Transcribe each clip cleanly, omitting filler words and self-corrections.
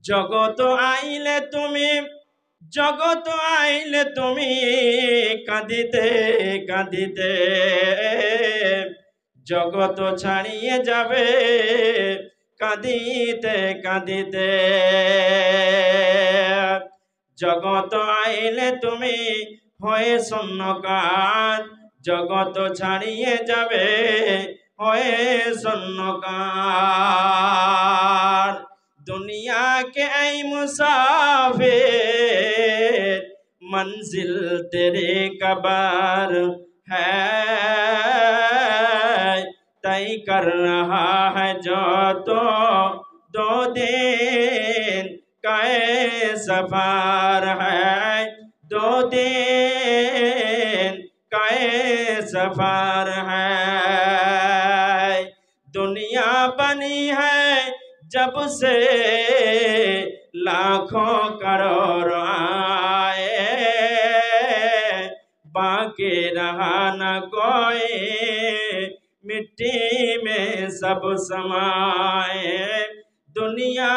জগত আইলে তুমি, জগত আইলে তুমি কাঁদিতে কাঁদিতে জগত ছাড়িয়ে যাবে কাঁদিতে কাঁদিতে। জগত আইলে তুমি হয়ে শূন্যকার, জগত ছাড়িয়ে যাবে হয়ে শূন্যকার। दुनिया के ऐ मुसाफिर मंजिल तेरे कबर है, तय कर रहा है जो तो 2 दिन का सफर है, 2 दिन का सफर है। दुनिया बनी है जब से लाखों करोड़ आए, बाकी रहा न कोई मिट्टी में सब समाए। दुनिया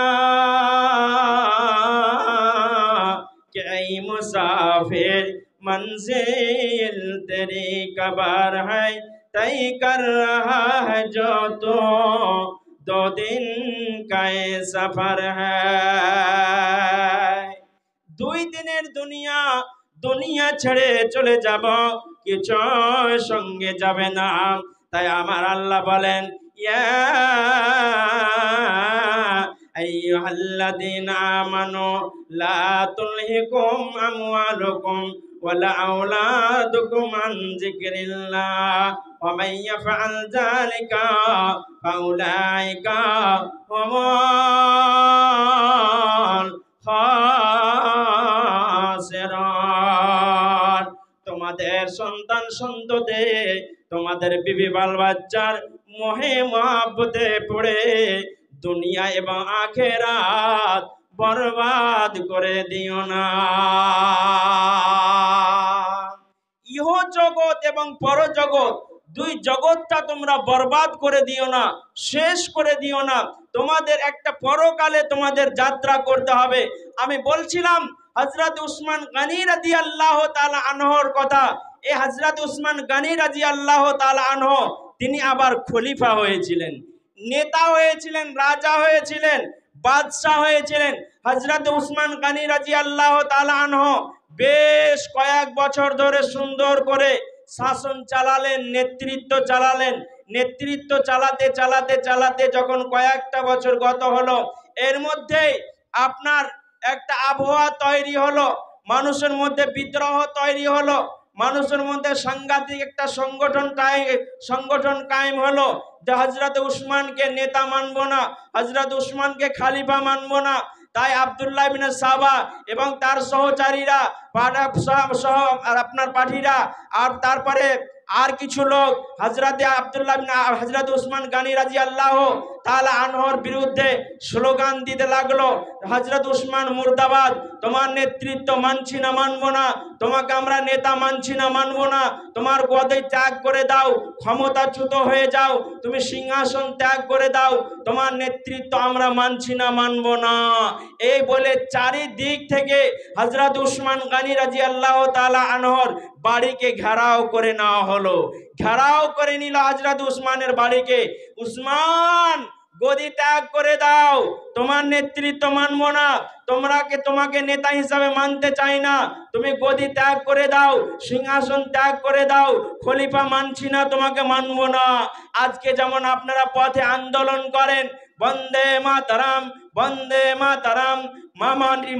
के मुसाफिर मंजिल तेरी कबर है, तय कर रहा है जो तो 2 दिन का सफर है। 2 দিনের দুনিয়া, দুনিয়া ছেড়ে চলে যাব, কিছু সঙ্গে যাবে না। তাই আমার আল্লাহ বলেন, ইয়া আইয়ুহাল্লাযীনা আমানু লা তুলহিকুম আমওয়ালুকুম ওয়ালা আওলাদুকুম আন যিকরিল্লাহ ওয়া মান ইয়াফআল যালিকা ফাউলাইকা হুমুল খাসিরুন। তোমাদের সন্তান সন্ততি, তোমাদের বিবি বাল বাচ্চার মোহে মহব্বতে পড়ে দুনিয়া এবং আখিরাত বরবাদ করে দিও না। ইহ জগৎ এবং পরজগৎ, 2 জগৎটা তোমরা বরবাদ করে দিও না, শেষ করে দিও না। তোমাদের একটা পরকালে তোমাদের যাত্রা করতে হবে। আমি বলছিলাম হযরত উসমান গনি রাদিয়াল্লাহু তাআলা আনহুর কথা। এই হযরত উসমান গনি রাদিয়াল্লাহু তাআলা আনহু তিনি আবার খলিফা হয়েছিলেন, নেতা হয়েছিলেন, রাজা হয়েছিলেন, বাদশাহ হয়েছিলেন। হযরত উসমান গনি রাদিয়াল্লাহু তাআলা আনহু বেশ কয়েক বছর ধরে সুন্দর করে শাসন চালালেন, নেতৃত্ব চালালেন। নেতৃত্ব চালাতে চালাতে চালাতে যখন কয়েকটা বছর গত হলো, এর মধ্যে আপনার একটা আবহাওয়া তৈরি হলো, মানুষের মধ্যে বিদ্রোহ তৈরি হলো, মানুষের মধ্যে সাংঘাতিক একটা সংগঠন কায়েম হলো যে হযরত উসমানকে নেতা মানবো না, হযরত উসমানকে খলিফা মানবো না। তাই আব্দুল্লাহ ইবনে সাবা এবং তার সহচারীরা আপনার পাঠীরা আর তারপরে আর কিছু লোক হযরত উসমান গনি রাদিয়াল্লাহু তাআলা আনহুর বিরুদ্ধে স্লোগান দিতে লাগলো, হযরত উসমান মুর্দাবাদ, তোমার নেতৃত্ব মানছি না, মানবো না, তোমাকে আমরা নেতা মানছি না, মানবো না, তোমার গদি ত্যাগ করে দাও, ক্ষমতাচ্যুত হয়ে যাও, তুমি সিংহাসন ত্যাগ করে দাও, তোমার নেতৃত্ব আমরা মানছি না, মানবো না। এই বলে চারিদিক থেকে হযরত উসমান গনি রাদিয়াল্লাহু তাআলা আনহুর বাড়িকে ঘেরাও করে নেওয়া হলো। ঘেরাও করে নিল হযরত উসমানের বাড়িকে। উসমান, গদি ত্যাগ করে দাও, তোমার নেতৃত্ব মানবো না, তোমাকে নেতা হিসাবে মানতে চাই না, তুমি গদি ত্যাগ করে দাও, সিংহাসন ত্যাগ করে দাও, খলিফা মানছি না, তোমাকে মানবো না। আজকে যেমন আপনারা পথে আন্দোলন করেন, বন্দে মাতরম, বন্দে মাতরম,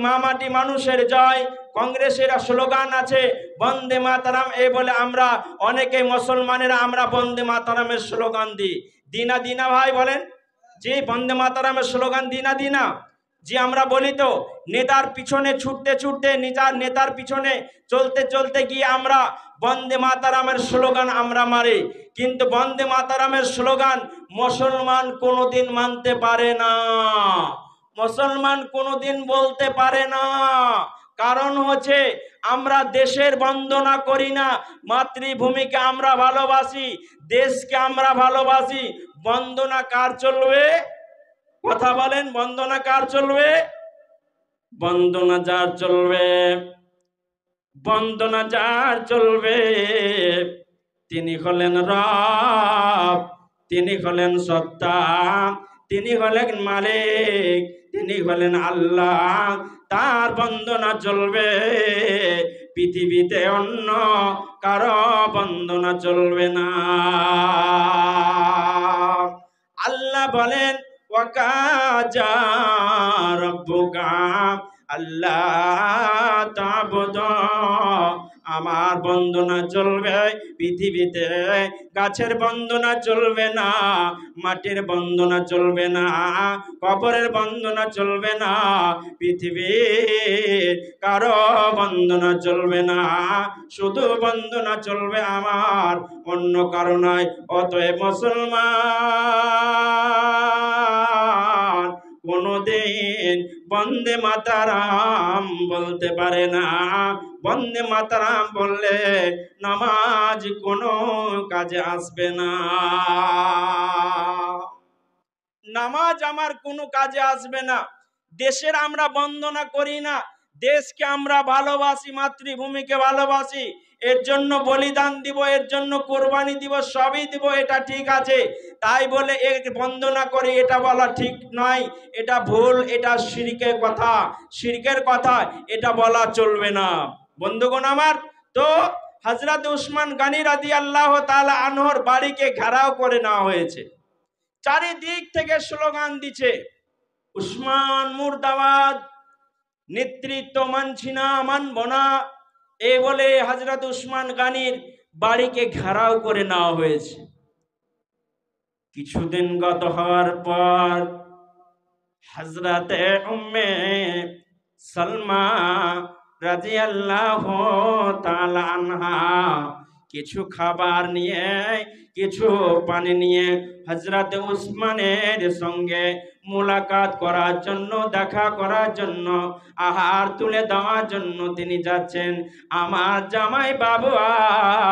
মামাটি মানুষের জয়, কংগ্রেসের স্লোগান আছে বন্দে মাতরম, এই বলে আমরা অনেকে মুসলমানেরা আমরা বন্দে মাতরমের স্লোগান দিই। দিনা দিনা ভাই বলেন জি, বন্দে মাতরমের স্লোগান দিনা দিনা জি, আমরা বলি তো। নেতার পিছনে ছুটতে ছুটতে, নিজের নেতার পিছনে চলতে চলতে গিয়ে আমরা বন্দে মাতরমের স্লোগান আমরা মারি, কিন্তু বন্দে মাতরমের স্লোগান মুসলমান কোনোদিন মানতে পারে না, মুসলমান কোনোদিন বলতে পারে না। কারণ হচ্ছে আমরা দেশের বন্দনা করি না, মাতৃভূমিকে আমরা ভালোবাসি, দেশকে আমরা ভালোবাসি। বন্দনা কার চলবে? কথা বলেন, বন্দনা কার চলবে? বন্দনা যার চলবে, বন্দনা যার চলবে, তিনি হলেন রব, তিনি হলেন সত্তা, তিনি হলেন মালিক, তিনি হলেন আল্লাহ। তার বন্দনা চলবে, পৃথিবীতে অন্য কারো বন্দনা চলবে না। আল্লাহ বলেন ওয়াকাজা রাব্বুকা আল্লাহ তা'বুদু, আমার বন্দনা চলবে পৃথিবীতে, গাছের বন্দনা চলবে না, মাটির বন্দনা চলবে না, কবরের বন্দনা চলবে না, পৃথিবীর কারো বন্দনা চলবে না, শুধু বন্দনা চলবে আমার, অন্য কারো নয়। অতএব মুসলমান কোনদিন বন্দে মাতারাম বলতে পারে না। বন্দে মাতারাম বললে নামাজ কোনো কাজে আসবে না, নামাজ আমার কোনো কাজে আসবে না। দেশের আমরা বন্দনা করি না, দেশকে আমরা ভালোবাসি, মাতৃভূমিকে ভালোবাসি, এর জন্য বলিদান দিব, এর জন্য কোরবানি দিব, সবই দিব, এটা ঠিক আছে। তাই বলে এক বন্দনা করি এটা বলা ঠিক নয়, এটা ভুল, এটা শিরকের কথা, শিরকের কথা, এটা বলা চলবে না বন্ধুগণ আমার। তো হযরত উসমান গনি রাদিয়াল্লাহু তাআলা আনহুর বাড়িকে ঘেরাও করে নেওয়া হয়েছে, চারিদিক থেকে স্লোগান দিচ্ছে উসমান মুর্দাবাদ, নেতৃত্ব মানছি না, মানব না, এই বলে হযরত উসমান গনির বাড়িকে ঘেরাও করে নেওয়া হয়েছে। কিছুদিন গত হওয়ার পর হযরতে উম্মে সালমা রাদিয়াল্লাহু তাআলা আনহা কিছু খাবার নিয়ে, কিছু পানি নিয়ে হযরত উসমানের সঙ্গে মুলাকাত করার জন্য, দেখা করার জন্য, আহার তুলে দেওয়ার জন্য তিনি যাচ্ছেন। আমার জামাই বাবু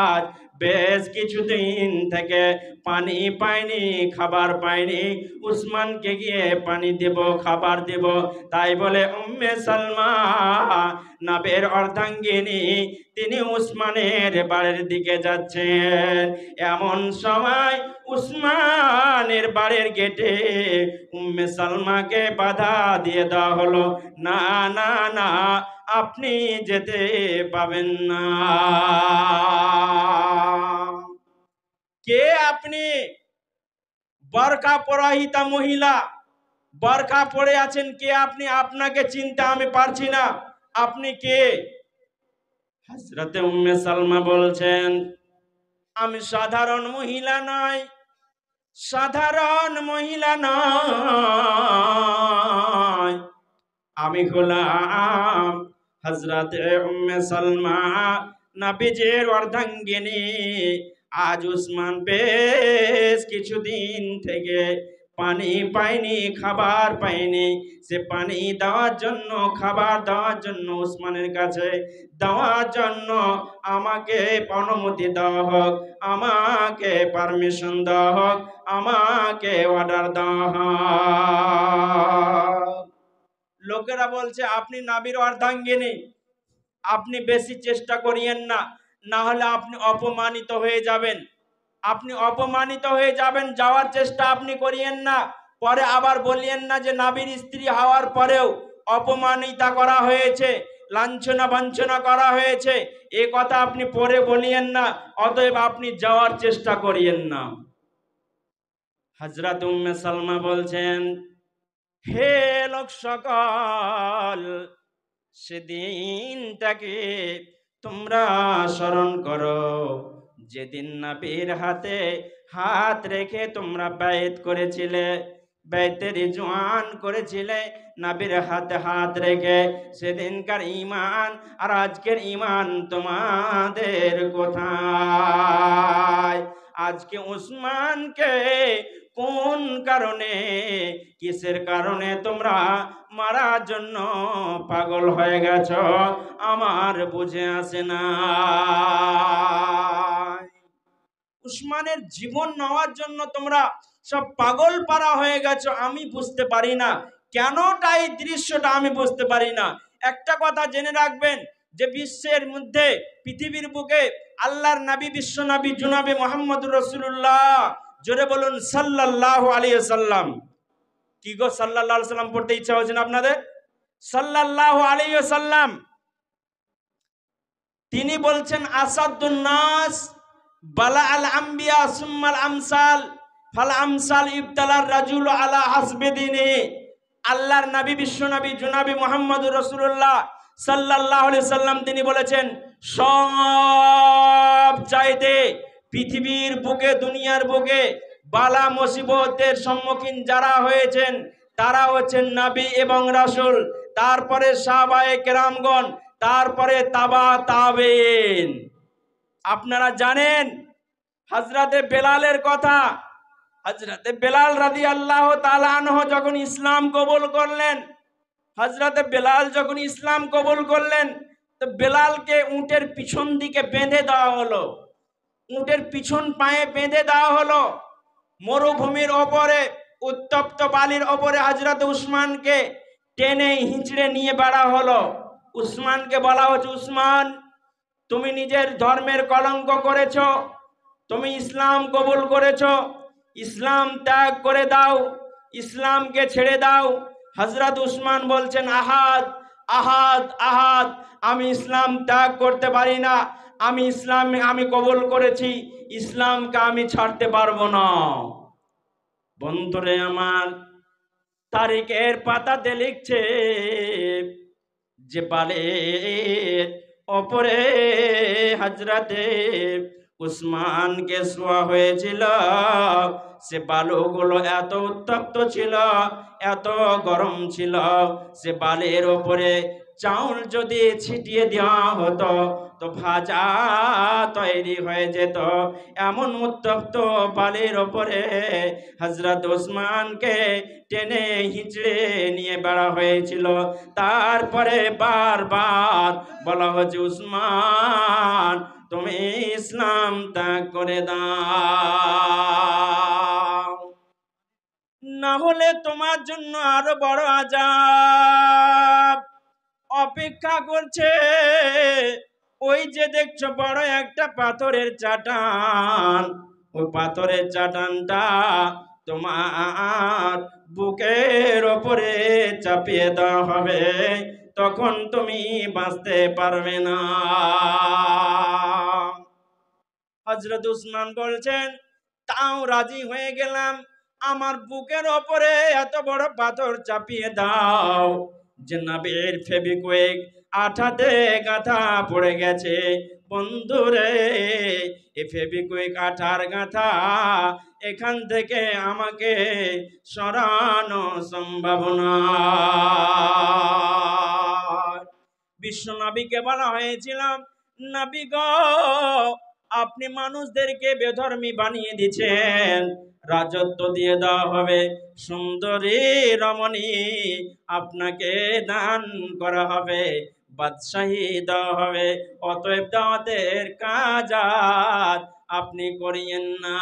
আজ বেশ কিছুদিন থেকে পানি পায়নি, খাবার পায়নি, উসমানকে গিয়ে পানি দেব, খাবার দেব। তাই বলে উম্মে সালমা নবীর অর্ধাঙ্গিনী তিনি উসমানের বাড়ির দিকে যাচ্ছেন। এমন সময় উসমানের বাড়ির গেটে উম্মে সালমাকে বাধা দিয়ে দেওয়া হলো, না না না, আপনি যেতে পাবেন না। কে আপনি? বরকা পরাহিতা মহিলা, বরকা পরে আছেন, কে আপনি? আপনাকে চিনতে আমি পারছি না, আপনি কে? হযরতে উম্মে সালমা বলছেন আমি সাধারণ মহিলা নয়, সাধারণ মহিলা নয়, আমি হলাম হযরতে উম্মে সালমা, নবীজির অর্ধাঙ্গিনী। আজ উসমান বেশ কিছুদিন থেকে পানি পায়নি, খাবার পায়নি, সে পানি দেওয়ার জন্য, খাবার দেওয়ার জন্য, উসমানের কাছে দেওয়ার জন্য আমাকে অনুমতি দেওয়া হোক, আমাকে পারমিশন দেওয়া হোক, আমাকে অর্ডার দেওয়া হোক। লোকেরা বলছে আপনি নবীর অর্ধাঙ্গিনী, আপনি বেশি চেষ্টা করিয়েন না, না হলে আপনি অপমানিত হয়ে যাবেন, আপনি অপমানিত হয়ে যাবেন, যাওয়ার চেষ্টা আপনি করিয়েন না। পরে আবার বলিয়েন না যে নবীর স্ত্রী হওয়ার পরেও অপমানিতা করা হয়েছে, লাঞ্ছনা বাঞ্ছনা করা হয়েছে, এ কথা আপনি পরে বলিয়েন না। অতএব আপনি যাওয়ার চেষ্টা করিয়েন না। হযরত উম্মে সালমা বলছেন হে লোক সকল, সেদিনটাকে তোমরা স্মরণ করো যেদিন নবীর হাতে হাত রেখে তোমরা বায়াত করেছিলে, বায়াতের রিজওয়ান করেছিলে নবীর হাতে হাত রেখে। সেদিনকার ঈমান আর আজকের ঈমান তোমাদের কোথায়? আজকে উসমানকে কোন কারণে, কিসের কারণে তোমরা মারার জন্য পাগল হয়ে গেছ আমার বুঝে আসে না। উসমানের জীবন নেওয়ার জন্য তোমরা সব পাগল পারা হয়ে গেছো, আমি বুঝতে পারি না কেনটা এই দৃশ্যটা আমি বুঝতে পারি না। একটা কথা জেনে রাখবেন যে বিশ্বের মধ্যে পৃথিবীর বুকে আল্লাহর নবী বিশ্ব নবী জনাবে মুহাম্মদুর রাসূলুল্লাহ, জোরে বলুন সাল্লাল্লাহু আলাইহি সাল্লাম। কি গো সাল্লাল্লাহু আলাইহি সাল্লাম পড়তে ইচ্ছা হচ্ছে না আপনাদের? সাল্লাল্লাহু আলাইহি সাল্লাম তিনি বলছেন আসাদুন নাস বালা আল আম্বিয়া সুম্মাল আমসাল ফাল আমসাল ইবতালার রাজুল আলা হাসবে দিনে। আল্লাহর নবী বিশ্ব নবী জনাবি মুহাম্মদুর রাসূলুল্লাহ সাল্লাল্লাহু আলাইহি সাল্লাম তিনি বলেছেন সব চাইতে পৃথিবীর বুকে দুনিয়ার বুকে বালা মুসিবতের সম্মুখীন যারা হয়েছেন তারা হচ্ছেন নবী এবং রাসূল, তারপরে সাহাবায়ে কেরামগণ, তারপরে তাবা তাবেইন। আপনারা জানেন হযরতে বেলালের কথা। হযরতে বেলাল রাদিয়াল্লাহু তাআলা আনহু যখন ইসলাম কবুল করলেন, হযরতে বেলাল যখন ইসলাম কবুল করলেন তো বেলালকে উটের পিছন দিকে বেঁধে দেওয়া হলো, উটের পিছন পায়ে বেঁধে দেওয়া হলো। মরুভূমির ওপরে উত্তপ্ত বালির ওপরে হযরত উসমানকে টেনে হিঁচড়ে নিয়ে বেড়া হলো। উসমানকে বলা হচ্ছে উসমান তুমি নিজের ধর্মের কলঙ্ক করেছো, তুমি ইসলাম কবুল করেছো, ইসলাম ত্যাগ করে দাও, ইসলামকে ছেড়ে দাও। হযরত উসমান বলছেন আহাদ আহাদ আহাদ, আমি ইসলাম ত্যাগ করতে পারি না, আমি কবুল করেছি, ইসলামকে আমি ছাড়তে পারবো না। বন্ধুরে আমার, তারিখের পাতাতে লিখছে যে বালের ওপরে হযরতে উসমানকে শোয়া হয়েছিল, সে বালুগুলো এত উত্তপ্ত ছিল, এত গরম ছিল, সে বালের ওপরে চাউল যদি ছিটিয়ে দেওয়া হতো তো ভাজা তৈরি হয়ে যেত। এমন উত্তপ্ত বালির ওপরে হযরত উসমানকে টেনে হিঁচড়ে নিয়ে বেড়া হয়েছিল। তারপরে বারবার বলা হচ্ছে উসমান তুমি ইসলাম ত্যাগ করে দাও, না হলে তোমার জন্য আরো বড় আযাব অপেক্ষা করছে। ওই যে দেখছো বড় একটা পাথরের চাটান, ওই পাথরের চাটানটা তোমার বুকের ওপরে চাপিয়ে দেওয়া হবে, তখন তুমি বাঁচতে পারবে না। হযরত উসমান বলছেন তাও রাজি হয়ে গেলাম, আমার বুকের ওপরে এত বড় পাথর চাপিয়ে দাও যে নবীর ফেবিকুইক আঠাতে গাঁথা পড়ে গেছে। বন্ধুরে, এই ফেবিকুইক আঠার গাঁথা এখান থেকে আমাকে সরানো সম্ভব না। বিশ্ব নবীকে বলা হয়েছিল নবী গো আপনি মানুষদেরকে বেধর্মী বানিয়ে দিচ্ছেন, রাজত্ব দিয়ে দেওয়া হবে, সুন্দরী রমণী আপনাকে দান করা হবে, বাদশাহী দেওয়া হবে, অতএব দাওয়াতের কাজ আপনি করিয়েন না।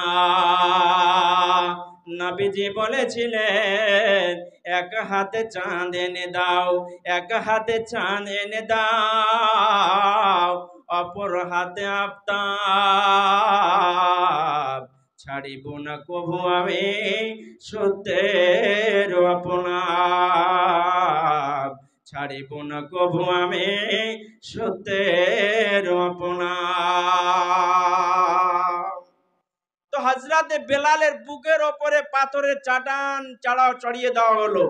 নবীজি বলেছিলেন এক হাতে চাঁদ এনে দাও, এক হাতে চাঁদ এনে দাও, অপর হাতে আফতাব, ছাড়িব না কভু আমি সত্যের আপনার, ছাড়িব না কভু আমি সত্যের আপনার। তো হযরতে বেলালের বুকের ওপরে পাথরের চাটান চড়িয়ে দেওয়া হলো।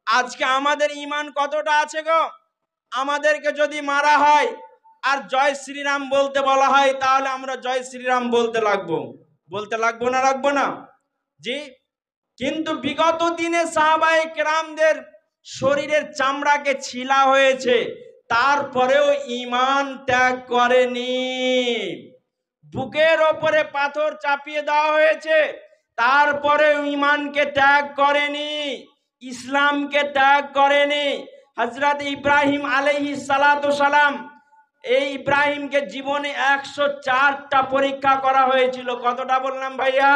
আজকে আমাদের ঈমান কতটা আছে গো? আমাদেরকে যদি মারা হয় আর জয় শ্রীরাম বলতে বলা হয় তাহলে আমরা জয় শ্রীরাম বলতে লাগবো না লাগবো না? জি। কিন্তু বিগত দিনে সাহাবায়ে কেরামদের শরীরের চামড়াকে ছিলা হয়েছে, তারপরেও ঈমান ত্যাগ করেনি। বুকের ওপরে পাথর চাপিয়ে দেওয়া হয়েছে, তারপরে ঈমানকে ত্যাগ করেনি, ইসলামকে ত্যাগ করেনি। হযরত ইব্রাহিম আলাইহিস সালাতু সালাম, এই ইব্রাহিমকে জীবনে 104টা পরীক্ষা করা হয়েছিল। কতটা বললাম ভাইয়া?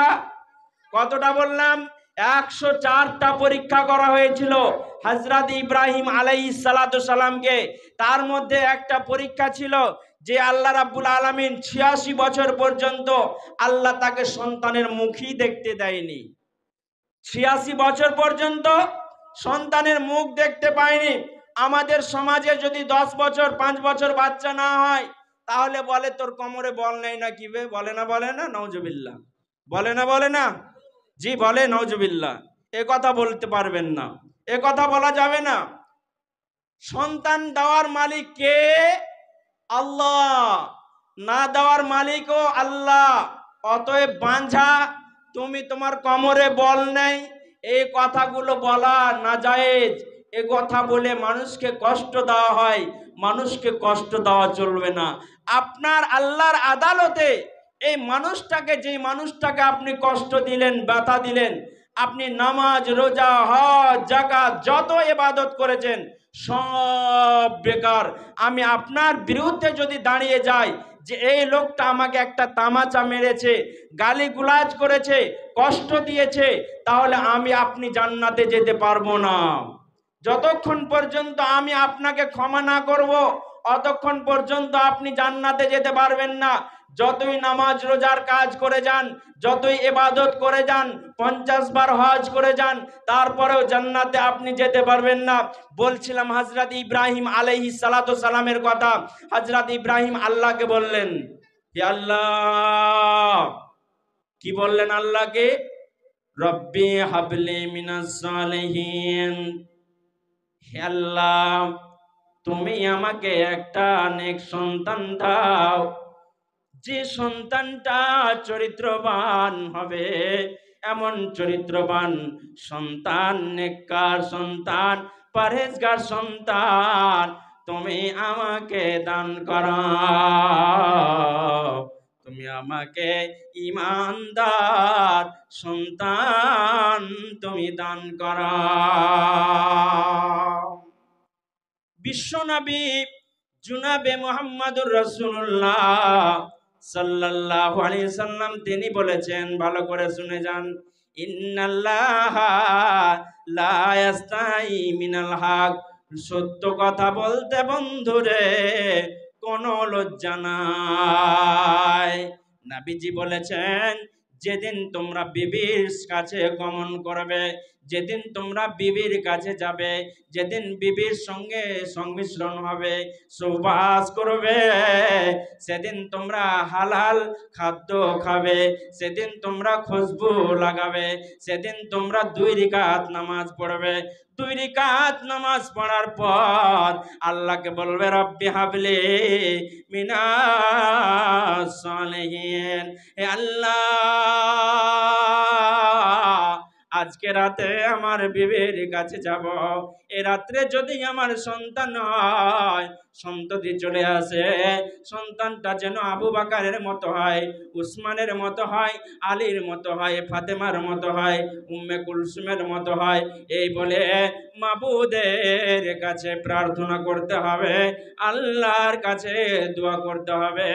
কতটা বললাম? 104টা পরীক্ষা করা হয়েছিল হযরত ইব্রাহিম আলাইহিস সালাতু সালামকে। তার মধ্যে একটা পরীক্ষা ছিল যে আল্লাহ রাব্বুল আলামিন 86 বছর পর্যন্ত আল্লাহ তাকে সন্তানের মুখই দেখতে দেয়নি। 86 বছর পর্যন্ত সন্তানের মুখ দেখতে পায়নি। আমাদের সমাজে যদি 10 বছর 5 বছর বাচ্চা না হয় তাহলে বলে তোর কোমরে বল নেই না কি বলে না নাউজুবিল্লাহ, বলে না জি বলে নাউজুবিল্লাহ। এ কথা বলতে পারবেন না, এ কথা বলা যাবে না। সন্তান দেওয়ার মালিক কে? আল্লাহ। না দেওয়ার মালিকও আল্লাহ। অতএব বাঞ্ঝা, তুমি তোমার কোমরে বল নেই এই কথাগুলো বলা নাজায়েজ। এ কথা বলে মানুষকে কষ্ট দেওয়া হয়, মানুষকে কষ্ট দেওয়া চলবে না। আপনার আল্লাহর আদালতে এই মানুষটাকে, যে মানুষটাকে আপনি কষ্ট দিলেন, ব্যথা দিলেন, আপনি নামাজ রোজা হজ যাকাত যত ইবাদত করেছেন সব বেকার। আমি আপনার বিরুদ্ধে যদি দাঁড়িয়ে যাই যে এই লোকটা আমাকে একটা তামাচা মেরেছে, গালিগুলাজ করেছে, কষ্ট দিয়েছে, তাহলে আমি আপনি জান্নাতে যেতে পারবো না। যতক্ষণ পর্যন্ত আমি আপনাকে ক্ষমা না করব অতক্ষণ পর্যন্ত আপনি জান্নাতে যেতে পারবেন না। যতই নামাজ রোজার কাজ করে যান, যতই ইবাদত করে যান, 50 বার হজ করে যান, তারপরেও জান্নাতে আপনি যেতে পারবেন না। বলছিলাম হযরত ইব্রাহিম আলাইহিস সালাতু সালামের কথা। হযরত ইব্রাহিম আল্লাহকে বললেন, হে আল্লাহ, কি বললেন আল্লাহকে? রব্বি হাবলি মিনাস সালিহিন, হে আল্লাহ তুমি আমাকে একটা নেক সন্তান দাও, যে সন্তানটা চরিত্রবান হবে, এমন চরিত্রবান সন্তান, নেককার সন্তান, পরহেজগার সন্তান তুমি আমাকে দান করো। তুমি আমাকে ঈমানদার সন্তান তুমি দান করো। বিশ্বনবী জনাবে মুহাম্মদুর রাসূলুল্লাহ সাল্লাল্লাহু আলাইহি সাল্লাম তিনি বলেছেন, ভালো করে শুনে যান, ইন্নাল্লাহা লা ইয়াস্তাই মিনাল হক, সত্য কথা বলতে বন্ধুরে কোনো লজ্জা নাই। নবীজি বলেছেন, যেদিন তোমরা বিবির কাছে গমন করবে, যেদিন তোমরা বিবির কাছে যাবে, যেদিন বিবির সঙ্গে সংমিশ্রণ হবে, সহবাস করবে, সেদিন তোমরা হালাল খাদ্য খাবে, সেদিন তোমরা খুশবু লাগাবে, সেদিন তোমরা 2 রাকাত নামাজ পড়বে। 2 রাকাত নামাজ পড়ার পর আল্লাহকে বলবে, রব্বি হাবলি মিনাস সালিহিন, হে আল্লাহ আজকে রাতে আমার বিবির কাছে যাব, এ রাত্রে যদি আমার সন্তান হয়, সন্ততি চলে আসে, সন্তানটা যেন আবু বকরের মতো হয়, উসমানের মতো হয়, আলীর মতো হয়, ফাতেমার মতো হয়, উম্মে কুলসুমের মতো হয়, এই বলে মাবুদের কাছে প্রার্থনা করতে হবে, আল্লাহর কাছে দোয়া করতে হবে,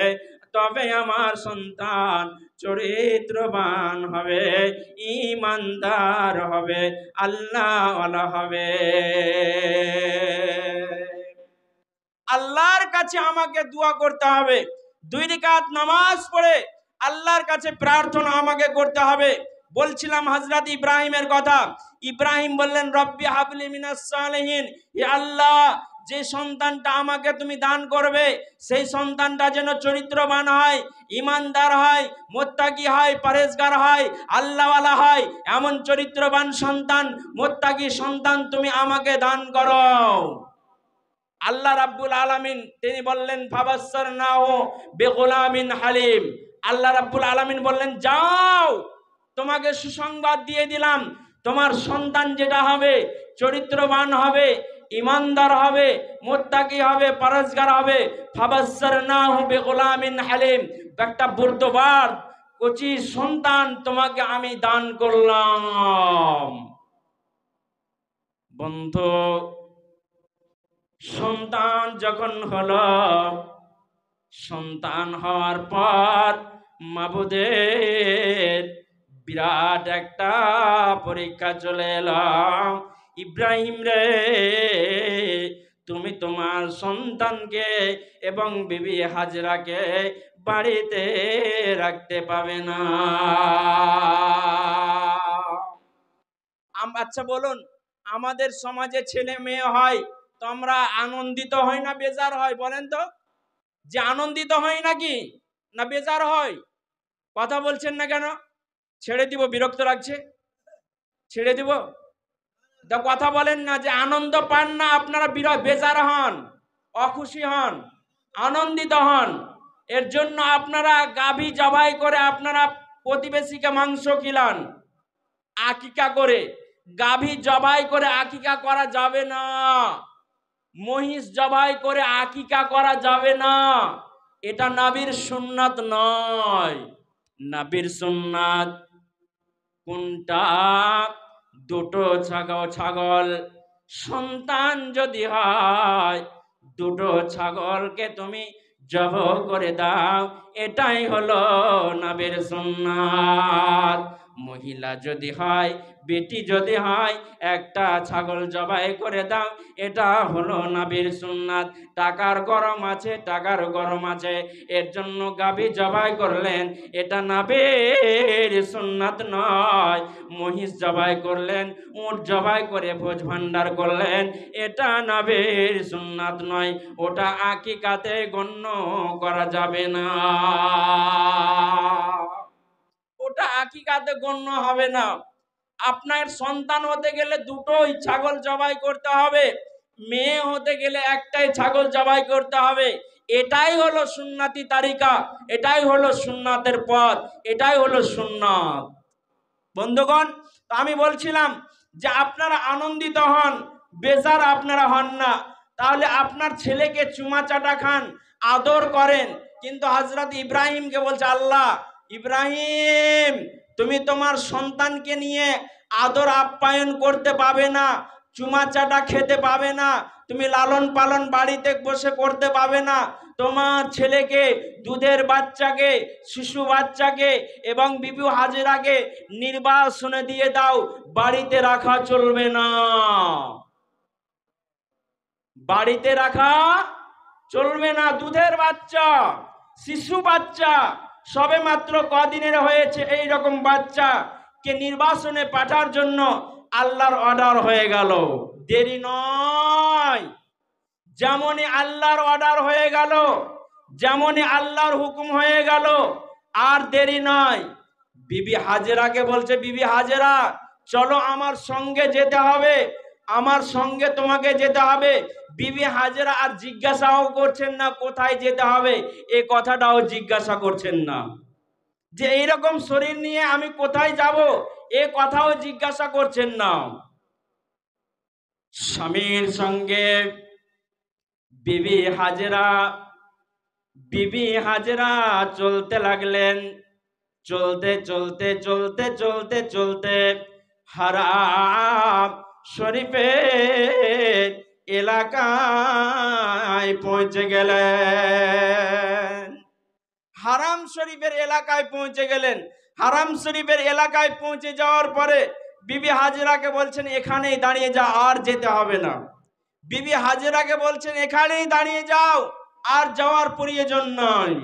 তবে আমার সন্তান চরিত্রবান হবে, ঈমানদার হবে, আল্লাহওয়ালা হবে। আল্লাহর কাছে আমাকে দোয়া করতে হবে, 2 রাকাত নামাজ পড়ে আল্লাহর কাছে প্রার্থনা আমাকে করতে হবে। বলছিলাম হযরত ইব্রাহিমের কথা। ইব্রাহিম বললেন, রব্বি হাবলি মিনাস সালিহিন, হে আল্লাহ যে সন্তানটা আমাকে তুমি দান করবে সেই সন্তানটা যেন চরিত্রবান হয়, ঈমানদার হয়, মুত্তাকি হয়, পরহেজগার হয়, আল্লাহওয়ালা হয়, এমন চরিত্রবান সন্তান, মুত্তাকি সন্তান তুমি আমাকে দান করো। আল্লাহ রাব্বুল আলামিন তিনি বললেন, ফাবাসসারনাহু বিগুলামিন হালিম, আল্লাহ রাব্বুল আলামিন বললেন, যাও তোমাকে সুসংবাদ দিয়ে দিলাম, তোমার সন্তান যেটা হবে চরিত্রবান হবে, ঈমানদার হবে, মুত্তাকি হবে, পরহেজগার হবে। ফাবাসসারনাহু বিগুলামিন হালিম, একটা বুর্দবার কচি সন্তান তোমাকে আমি দান করলাম। বন্ধু, সন্তান যখন হলো, সন্তান হওয়ার পর মাবুদের বিরাট একটা পরীক্ষা চলে এলাম। ইব্রাহিম রে, তুমি তোমার সন্তানকে এবং বিবি হাজরাকে বাড়িতে রাখতে পাবে না। আচ্ছা বলুন, আমাদের সমাজে ছেলে মেয়ে হয় তো আমরা আনন্দিত হই না বেজার হয়? বলেন তো, যে আনন্দিত হয় নাকি না বেজার হয়? কথা বলছেন না কেন? ছেড়ে দিব, বিরক্ত লাগছে, ছেড়ে দিব। তো কথা বলেন না, যে আনন্দ পান না আপনারা, বেজার হন, অখুশি হন, আনন্দিত হন। এর জন্য আপনারা গাভী জবাই করে আপনারা প্রতিবেশীকে মাংস খিলান আকিকা করে। গাভী জবাই করে আকিকা করা যাবে না, মহিষ জবাই করে আকিকা করা যাবে না। এটা নবীর সুন্নাত নয়। নবীর সুন্নাত কোনটা? দুটো ছাগল সন্তান যদি হয়, দুটো ছাগলকে তুমি জবাই করে দাও, এটাই হলো নবীর সুন্নাত। মহিলা যদি হয়, বেটি যদি হয়, একটা ছাগল জবাই করে দাও, এটা হলো নবীর সুন্নাত। টাকার গরম আছে, টাকার গরম আছে, এর জন্য গাভী জবাই করলেন, এটা নবীর সুন্নাত নয়। মহিষ জবাই করলেন, উট জবাই করে ভোজ ভান্ডার করলেন, এটা নবীর সুন্নাত নয়। ওটা আকিকাতে গণ্য করা যাবে না, ওটা আকিকাতে গণ্য হবে না। আপনার সন্তান হতে গেলে দুটোই ছাগল জবাই করতে হবে, মেয়ে হতে গেলে একটাই ছাগল জবাই করতে হবে। এটাই হলো সুন্নাতি তারিকা, এটাই হলো সুন্নাতের পথ, এটাই হলো সুন্নাত। বন্ধুগণ, আমি বলছিলাম যে আপনারা আনন্দিত হন, বেজার আপনারা হন না। তাহলে আপনার ছেলেকে চুমা চাটা খান, আদর করেন, কিন্তু হযরত ইব্রাহিমকে বলছে আল্লাহ, ইব্রাহিম তুমি তোমার সন্তানকে নিয়ে আদর আপ্যায়ন করতে পাবে না, চুমা চাটা খেতে পাবে না, তুমি লালন পালন বাড়িতে বসে করতে পাবে না। তোমার ছেলেকে, দুধের বাচ্চাকে, শিশু বাচ্চাকে এবং বিবি হাজেরাকে নির্বাসনে দিয়ে দাও, বাড়িতে রাখা চলবে না, বাড়িতে রাখা চলবে না। দুধের বাচ্চা, শিশু বাচ্চা, সবে মাত্র কদিনের হয়েছে, এই রকম বাচ্চাকে নির্বাসনে পাঠার জন্য আল্লাহর অর্ডার হয়ে গেল, দেরি নয়। যেমনই আল্লাহর অর্ডার হয়ে গেল, যেমনই আল্লাহর হুকুম হয়ে গেল, আর দেরি নয়। বিবি হাজেরাকে বলছে, বিবি হাজেরা চলো আমার সঙ্গে যেতে হবে, আমার সঙ্গে তোমাকে যেতে হবে। বিবি হাজেরা আর জিজ্ঞাসাও করছেন না কোথায় যেতে হবে, এই কথাটাও জিজ্ঞাসা করছেন না, যে এইরকম শরীর নিয়ে আমি কোথায় যাব, এ কথাও জিজ্ঞাসা করছেন না। স্বামীর সঙ্গে বিবি হাজেরা চলতে লাগলেন। চলতে চলতে চলতে চলতে চলতে হারাম শরীফের এলাকায় পৌঁছে গেলেন। হারাম শরীফের এলাকায় পৌঁছে গেলেন। হারাম শরীফের এলাকায় পৌঁছে যাওয়ার পরে বিবি হাজেরাকে বলছেন এখানেই দাঁড়িয়ে যা, আর যেতে হবে না। বিবি হাজেরাকে বলছেন এখানেই দাঁড়িয়ে যাও, আর যাওয়ার প্রয়োজন নয়।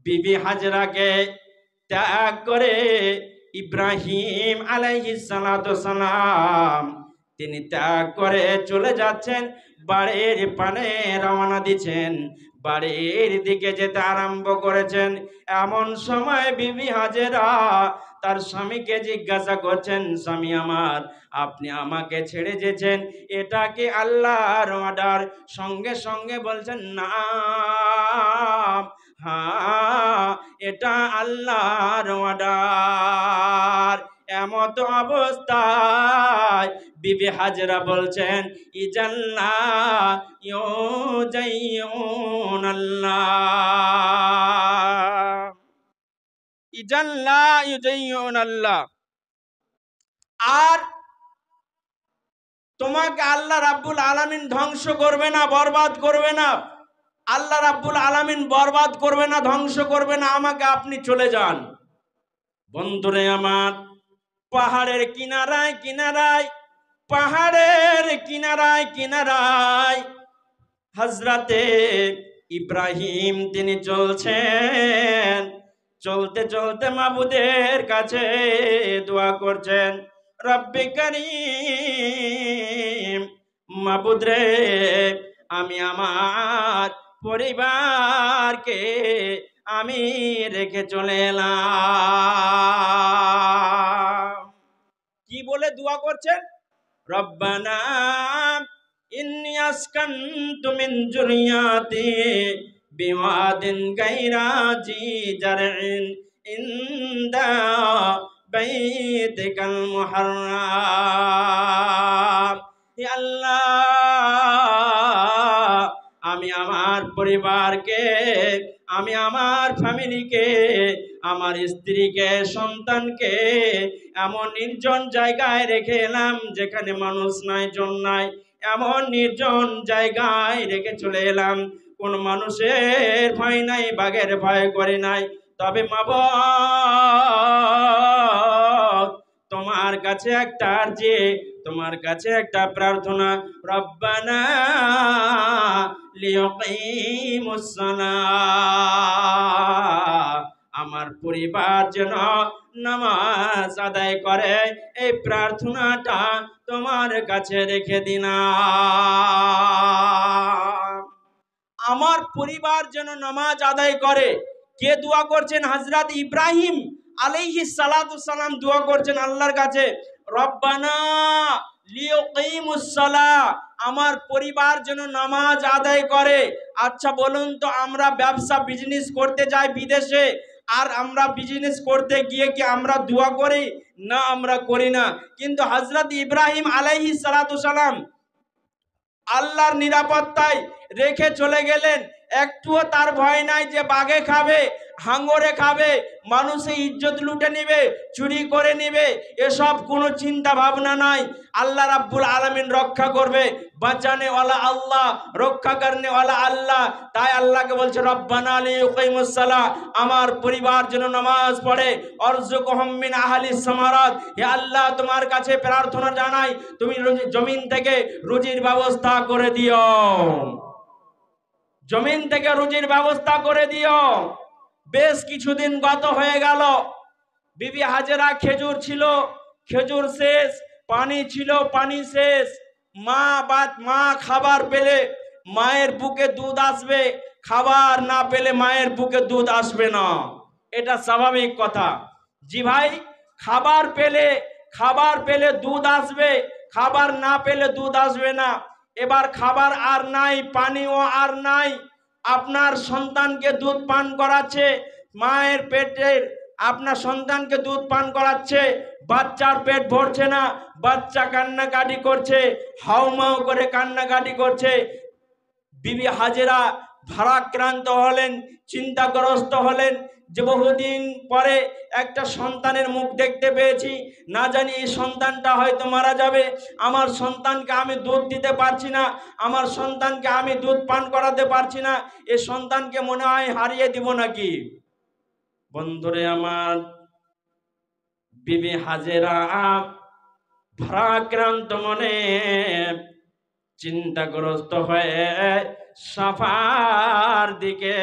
বিবি হাজেরাকে ত্যাগ করে ইব্রাহিম আলাইহিস সালাতু সালাম তিনি ত্যাগ করে চলে যাচ্ছেন, বাড়ির পানে রওনা দিচ্ছেন, বাড়ির দিকে যেতে আরম্ভ করেছেন। এমন সময় বিবি হাজেরা তার স্বামীকে জিজ্ঞাসা করছেন, স্বামী আমার, আপনি আমাকে ছেড়ে যেছেন, এটা কি আল্লাহর অর্ডার? সঙ্গে সঙ্গে বলছেন না, হ্যাঁ এটা আল্লাহর অর্ডার। এমত অবস্থায় বিবি হাজরা বলছেন, ইজাল্লা ইউজাইউন আল্লাহ, ইজাল্লা ইউজাইউন আল্লাহ। আর তোমাকে আল্লাহ রাব্বুল আলামিন ধ্বংস করবে না, বরবাদ করবে না। আল্লাহ রাব্বুল আলামিন বরবাদ করবে না, ধ্বংস করবে না, আমাকে আপনি চলে যান। বন্ধুরে আমার, পাহাড়ের কিনারায় কিনারায়, পাহাড়ের কিনারায় কিনারায় হযরতে ইব্রাহিম তিনি চলছেন। চলতে চলতে মাবুদের কাছে দোয়া করছেন, রব্বে কারীম, মাবুদ রে, আমি আমার পরিবারকে আমি রেখে চলে এলাম। কি বলে দোয়া করছেন? রব্বানা ইন্নী আসকানতু মিন যুররিয়াতি বিওয়াদিন গায়রা জি জারইন ইনদা বাইতিকাল মুহাররাম। হে আল্লাহ, আমি আমার পরিবারকে, আমি আমার ফ্যামিলিকে, আমার স্ত্রীকে, সন্তানকে এমন নির্জন জায়গায় রেখে এলাম যেখানে মানুষ নাই, জন নাই। এমন নির্জন জায়গায় রেখে চলে এলাম, কোন মানুষের ভয় নাই, বাঘের ভয় করে নাই। তবে মাবুদ, তোমার কাছে একটা আরজি, তোমার কাছে একটা প্রার্থনা, রব্বানা লিয়াকিমুস সালাহ, আমার পরিবার যেন নামাজ আদায় করে, এই প্রার্থনাটা তোমার কাছে রেখে দিলাম। আমার পরিবার যেন নামাজ আদায় করে। কে দোয়া করছেন? হযরত ইব্রাহিম আলাইহিস সালাতু সালাম দোয়া করছেন আল্লাহর কাছে, রব্বানা লিয়াকিমুস সালাহ, আমার পরিবার যেন নামাজ আদায় করে। আচ্ছা বলুন তো, আমরা ব্যবসা বিজনেস করতে যাই বিদেশে, আর আমরা বিজনেস করতে গিয়ে কি আমরা দোয়া করি? না, আমরা করি না। কিন্তু হযরত ইব্রাহিম আলাইহিস সালাতু সালাম আল্লাহর নিরাপত্তায় রেখে চলে গেলেন। একটুও তার ভয় নাই যে বাঘে খাবে, হাঙ্গরে খাবে, মানুষের ইজ্জত লুটে নিবে, চুরি করে নিবে, এসব কোনো চিন্তা ভাবনা নাই। আল্লাহ রাব্বুল আলামিন রক্ষা করবে, বাঁচানে ওয়ালা আল্লাহ, রক্ষা করনে ওয়ালা আল্লাহ। তাই আল্লাহকে বলছে, রব্বানা লিয়াকিমুস সালাহ, আমার পরিবার যেন নামাজ পড়ে। অরযুকহুম মিন আহলিস সামারাত, হে আল্লাহ, তোমার কাছে প্রার্থনা জানাই, তুমি জমিন থেকে রুজির ব্যবস্থা করে দিও, জমিন থেকে রুজির ব্যবস্থা করে দিও। বেশ কিছুদিন গত হয়ে গেল, বিবি হাজেরা খেজুর ছিল, খেজুর শেষ, পানি ছিল, পানি শেষ। মা খাবার পেলে মায়ের বুকে দুধ আসবে, খাবার না পেলে মায়ের বুকে দুধ আসবে না, এটা স্বাভাবিক কথা। জি ভাই, খাবার পেলে দুধ আসবে, খাবার না পেলে দুধ আসবে না। এবার খাবার আর নাই, পানিও আর নাই, আপনার সন্তানকে দুধ পান করাচ্ছে, মায়ের পেটের আপনার সন্তানকে দুধ পান করাচ্ছে, বাচ্চার পেট ভরছে না, বাচ্চা কান্নাকাটি করছে, হাউমাউ করে কান্নাকাটি করছে। বিবি হাজেরা ভারাক্রান্ত হলেন, চিন্তাগ্রস্ত হলেন যে বহুদিন পরে একটা সন্তানের মুখ দেখতে পেয়েছি, না জানি এই সন্তানটা হয়তো মারা যাবে, আমার সন্তানকে আমি দুধ দিতে পারছি না, আমার সন্তানকে আমি দুধ পান করাতে পারছি না, এই সন্তানকে মনে হয় হারিয়ে দিব নাকি। বন্ধুরে আমার, বিবি হাজেরা ভারাক্রান্ত মনে চিন্তাগ্রস্ত হয়ে সাফার দিকে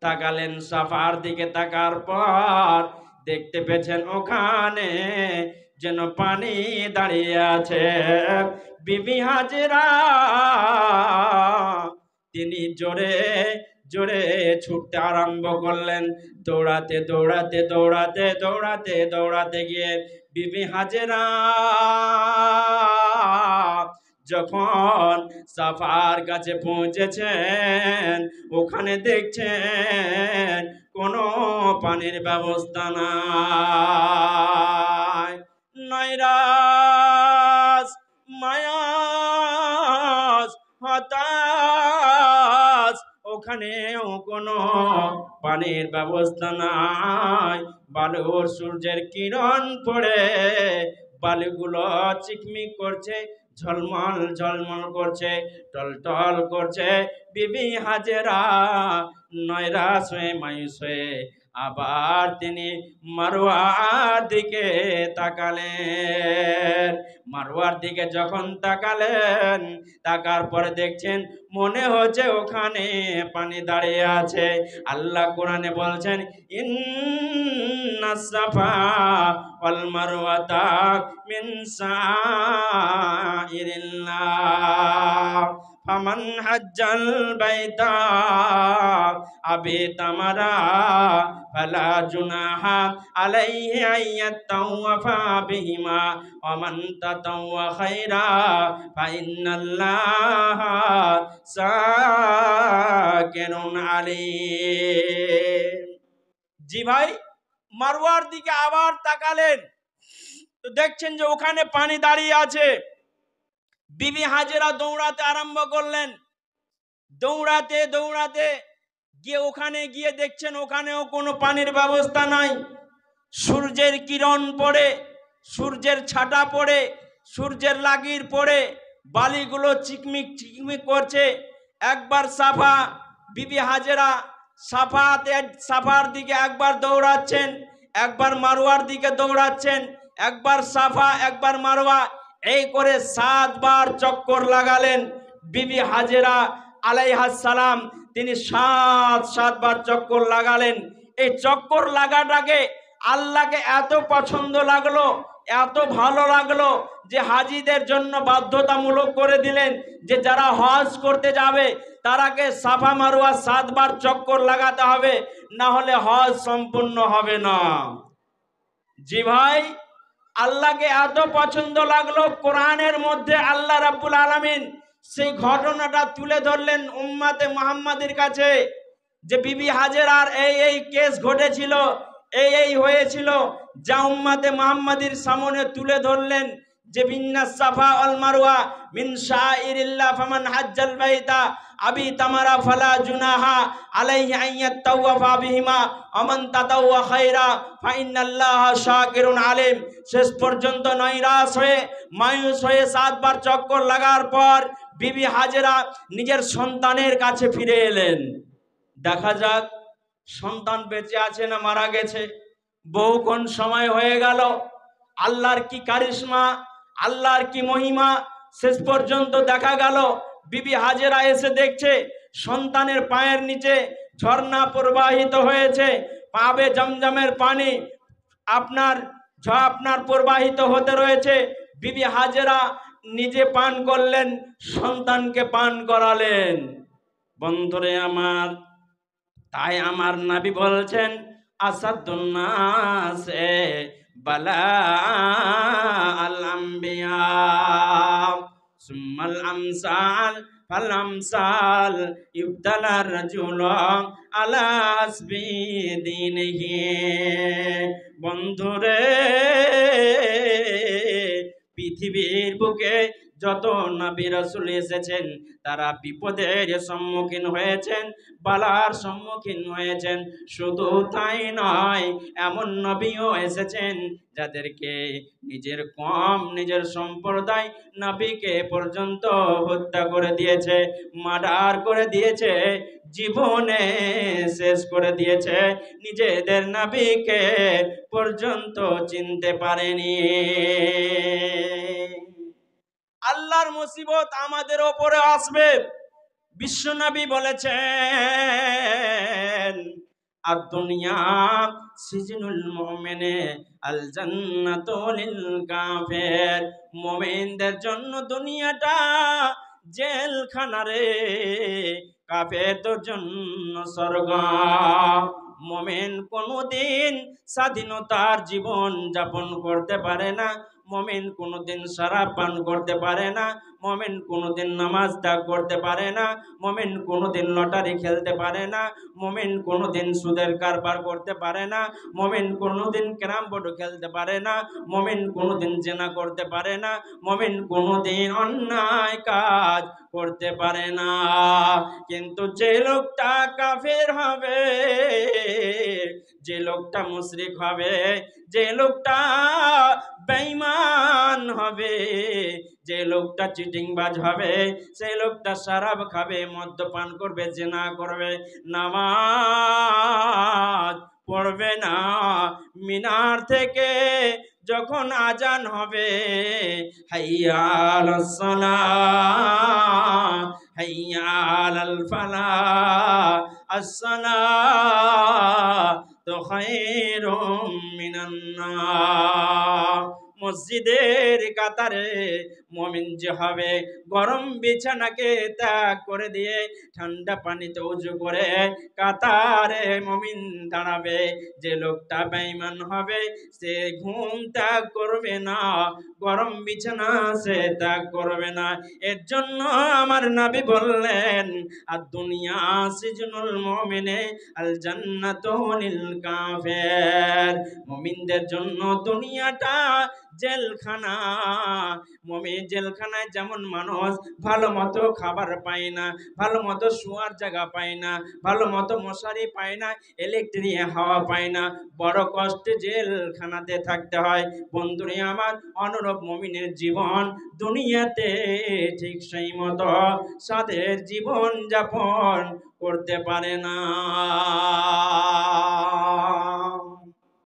তাকালেন। সাফার দিকে তাকার পর দেখতে পেয়েছেন ওখানে যেন পানি দাঁড়িয়ে আছে। বিবি হাজেরা তিনি জোরে জোরে ছুটতে আরম্ভ করলেন, দৌড়াতে দৌড়াতে দৌড়াতে দৌড়াতে দৌড়াতে গিয়ে বিবি হাজেরা যখন সাফার কাছে পৌঁছেছেন, ওখানে দেখছেন কোনো পানির ব্যবস্থা নাই। নৈরাস, মায়াস, হতাশ, ওখানেও কোনো পানির ব্যবস্থা নাই। বালুর সূর্যের কিরণ পড়ে বালুগুলো চিকমিক করছে, ঝলমল ঝলমল করছে, টলটল করছে। বিবি হাজেরা নয়রাস হয়ে মায়ুস হয়ে আবার তিনি মারওয়ার দিকে তাকালেন। মারওয়ার দিকে যখন তাকালেন, তাকার পরে দেখছেন মনে হচ্ছে ওখানে পানি দাঁড়িয়ে আছে। আল্লাহ কোরআনে বলছেন, ইন্নাস সাফা ওয়াল মারওয়াতা মিন শাইরিল্লাহ ফামান হাজ্জাল বাইতা আবি তামারা ফালা জুনাহা আলাইহি আইয়াতাওয়াফা বিহিমা ওয়া মান তাতাওয়া খায়রা ফাইন্নাল্লাহা শাকিরুন আলীম। জি ভাই, মারওয়ার দিকে আবার তাকালেন তো দেখছেন যে ওখানে পানি দাঁড়িয়ে আছে। বিবি হাজেরা দৌড়াতে আরম্ভ করলেন। দৌড়াতে দৌড়াতে গিয়ে ওখানে গিয়ে দেখছেন ওখানেও কোনো পানির ব্যবস্থা নাই। সূর্যের কিরণ পড়ে, সূর্যের ছাটা পড়ে, সূর্যের লাগির পড়ে বালিগুলো চিকমিক চিকমিক করছে। একবার সাফা, বিবি হাজেরা সাফার দিকে একবার দৌড়াচ্ছেন, একবার মারওয়ার দিকে দৌড়াচ্ছেন, একবার সাফা একবার মারওয়া, এই করে 7 বার চক্কর লাগালেন। বিবি হাজেরা আলাইহাস সালাম তিনি 7 বার চক্কর লাগালেন। এই চক্কর লাগাটাকে আল্লাহকে এত পছন্দ লাগলো, এত ভালো লাগলো যে হাজিদের জন্য বাধ্যতামূলক করে দিলেন যে যারা হজ করতে যাবে তারাকে সাফা মারওয়া 7 বার চক্কর লাগাতে হবে, না হলে হজ সম্পূর্ণ হবে না। জি ভাই, আল্লাহকে এত পছন্দ লাগলো, কোরআনের মধ্যে আল্লাহ রাব্বুল আলামিন সেই ঘটনাটা তুলে ধরলেন উম্মতে মুহাম্মাদের কাছে যে বিবি হাজেরার এই কেস ঘটেছিল, এই হয়েছিল, যা উম্মতে মুহাম্মাদের সামনে তুলে ধরলেন যে বিন্নাস সাফা ওয়াল মারওয়া মিন শাইরিল্লাহ ফামান হাজ্জাল বাইতা আবি তামারা ফালা জুনাহা আলাইহি আইয়াতাওয়াফা বিহিমা আমান তাতাওয়া খায়রা ফাইন্নাল্লাহা শাকিরুন আলীম। শেষ পর্যন্ত নৈরাশ হয়ে মায়ুস হয়ে 7 বার চক্কর লাগার পর বিবি হাজেরা নিজের সন্তানের কাছে ফিরে এলেন। দেখা যাক সন্তান বেঁচে আছে না মারা গেছে। বহুক্ষণ সময় হয়ে গেল। আল্লাহর কি কারিশমা, আল্লাহর কি মহিমা, শেষ পর্যন্ত দেখা গেল বিবি হাজেরা এসে দেখছে সন্তানের পায়ের নিচে ঝর্ণা প্রবাহিত হয়েছে, পাবে জমজমের পানি আপনার প্রবাহিত হতে রয়েছে। বিবি হাজেরা নিজে পান করলেন, সন্তানকে পান করালেন। বন্ধুরে আমার, তাই আমার নবী বলছেন আসাদুন নাসে বালা আল আম্বিয়া সুম্মাল আমসাল ফাল আমসাল ইবতালা রাজুল আলা হাসবি দীনিহি। বন্ধুরে, পৃথিবীর বুকে যত নবী রাসূল এসেছেন তারা বিপদের সম্মুখীন হয়েছেন, বালার সম্মুখীন হয়েছেন। শুধু তাই নয়, এমন নবীও এসেছেন যাদেরকে নিজের কম, নিজের সম্প্রদায় নবীকে পর্যন্ত হত্যা করে দিয়েছে, মার্ডার করে দিয়েছে, জীবনে শেষ করে দিয়েছে, নিজেদের নবীকে পর্যন্ত চিনতে পারেনি। আল্লাহর মুসিবত আমাদের উপরে আসবে। বিশ্বনবী বলেছেন আদ-দুনিয়া সিজনুল মুমিনে আল জান্নাতু লিল কাফির। মুমিনদের জন্য দুনিয়াটা জেলখানা রে, কাফেরদের জন্য স্বর্গ। মুমিন কোনদিন স্বাধীনতার জীবন যাপন করতে পারে না, মুমিন কোনদিন শরাব পান করতে পারে না, মুমিন কোনদিন নামাজ ত্যাগ করতে পারে না, মুমিন কোনদিন লটারি খেলতে পারে না, মুমিন কোনদিন সুদের কারবার করতে পারে না, মুমিন কোনদিন ক্যারাম বোর্ড খেলতে পারে না, মুমিন কোনদিন জিনা করতে পারে না, মুমিন কোনদিন অন্যায় কাজ করতে পারে না। কিন্তু যে লোকটা কাফের হবে, যে লোকটা মুশরিক হবে, যে লোকটা বেঈমান হবে, যে লোকটা চিটিংবাজ হবে, সেই লোকটা শরাব খাবে, মদ্যপান করবে, জিনা করবে, নামাজ পড়বে না। মিনার থেকে যখন আজান হবে, হাইয়া আলাস সালাহ, হাইয়া আলাল ফালাহ, আসসালাতু খায়রুম মিনান নার। মসজিদের কাতারে মুমিন যে হবে, গরম বিছানাকে ত্যাগ করে দিয়ে ঠান্ডা পানিতে ওযু করে কাতারে মুমিন দাঁড়াবে। যে লোকটা বেঈমান হবে, সে ঘুম ত্যাগ করবে না, গরম বিছানা সে ত্যাগ করবে না। এর জন্য আমার নবী বললেন, আর দুনিয়া সিজনুল মুমিনে আল জান্নাতু লিল কাফির। মুমিনদের জন্য দুনিয়াটা জেলখানা। মুমিন জেলখানায় যেমন মানুষ ভালো মতো খাবার পায় না, ভালো মতো শোয়ার জায়গা পায় না, ভালো মতো মশারি পায় না, ইলেকট্রিক হাওয়া পায় না, বড় কষ্টে জেলখানাতে থাকতে হয়। বন্ধুরে আমার, অনুরূপ মুমিনের জীবন দুনিয়াতে ঠিক সেই মতো সাদের জীবন যাপন করতে পারে না।